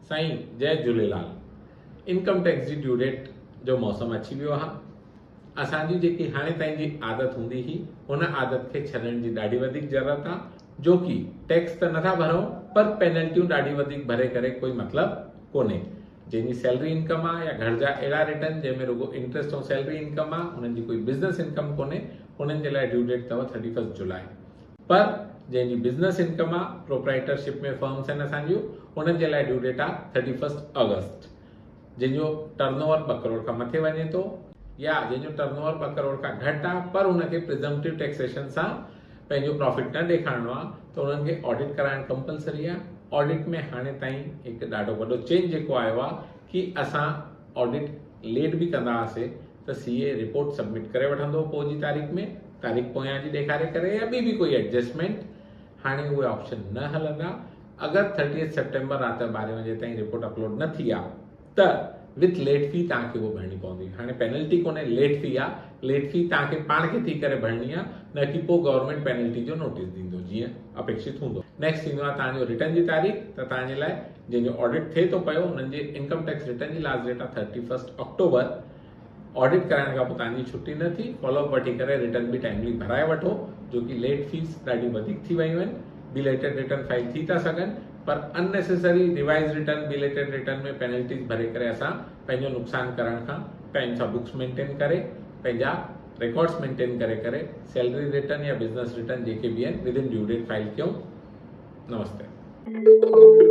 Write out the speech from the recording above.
साईं जय Jhulelal. Income tax जी due date जो मौसम अची वियो आहे। असांजी जेकी हाणे ताईं जी आदत हूंदी हुई हुन आदत खे छॾण जी ॾाढी वधीक ज़रूरत आहे, जो कि टैक्स त नथा भरूं पर पेनल्टियूं ॾाढी वधीक भरे करे कोई मतिलबु कोन्हे। जंहिंजी सैलरी इनकम आहे या घर जा अहिड़ा रिटर्न जंहिंमें रुगो इंट्रस्ट ऐं सैलरी इनकम आहे, उन्हनि जी कोई बिज़नेस इनकम कोन्हे, उन्हनि जे लाइ ड्यू डेट अथव 31 जुलाई। पर जंहिंजी बिज़नेस इनकम आहे, प्रोप्राइटरशिप में फर्म्स आहिनि असांजियूं, उन्हनि जे लाइ ड्यू डेट आहे 31 अगस्त। जंहिंजो टर्नओवर 2 करोड़ खां मथे वञे थो या जंहिंजो टर्नओवर 2 करोड़ खां घटि आहे पर उनखे प्रिजम्पटिव टैक्सेशन सां पंहिंजो प्रॉफिट न ॾेखारिणो आहे, त उन्हनि खे ऑडिट कराइण कंपलसरी आहे। ऑडिट में हाणे ताईं हिकु ॾाढो वॾो चेंज जेको आयो आहे कि असां ऑडिट लेट बि कंदा हुआसीं त CA रिपोर्ट सबमिट करे वठंदो पोइ जी तारीख़ पोयां जी ॾेखारे करे या ॿी बि कोई एडजस्टमेंट। हाणे उहे ऑप्शन न हलंदा। अगरि 30 सेप्टेम्बर राति 12 बजे ताईं रिपोर्ट अपलोड न थी आहे त विथ लेट फी तव्हांखे उहो भरणी पवंदी। हाणे पेनल्टी कोन्हे, लेट फी आहे। लेट फी तव्हांखे पाण खे थी करे भरणी आहे, न कि पोइ गवर्नमेंट पेनल्टी जो नोटिस ॾींदो जीअं अपेक्षित हूंदो। नेक्स्ट थींदो आहे तव्हांजो रिटर्न जी तारीख़। त तव्हांजे लाइ जंहिंजो ऑडिट थिए थो पियो उन्हनि जे इनकम टैक्स रिटर्न जी लास्ट डेट आहे 31 अक्टूबर। ऑडिट कराइण खां पोइ तव्हांजी छुट्टी न थी, फॉलोअप वठी करे रिटर्न बि टाइमली भराए वठो, जो कि लेट फीस ॾाढी वधीक थी वियूं आहिनि। बिलेटेड रिटर्न फाइल थी था सघनि पर unnecessary revise return, belated return में पेनल्टीज भरे करे असां पंहिंजो नुक़सान करण खां टाइम सां बुक्स मेंटेन करे, पंहिंजा रिकॉर्ड्स मेंटेन करे सैलरी रिटर्न या बिजनेस रिटर्न जेके बि आहिनि with in due date file कयूं। नमस्ते।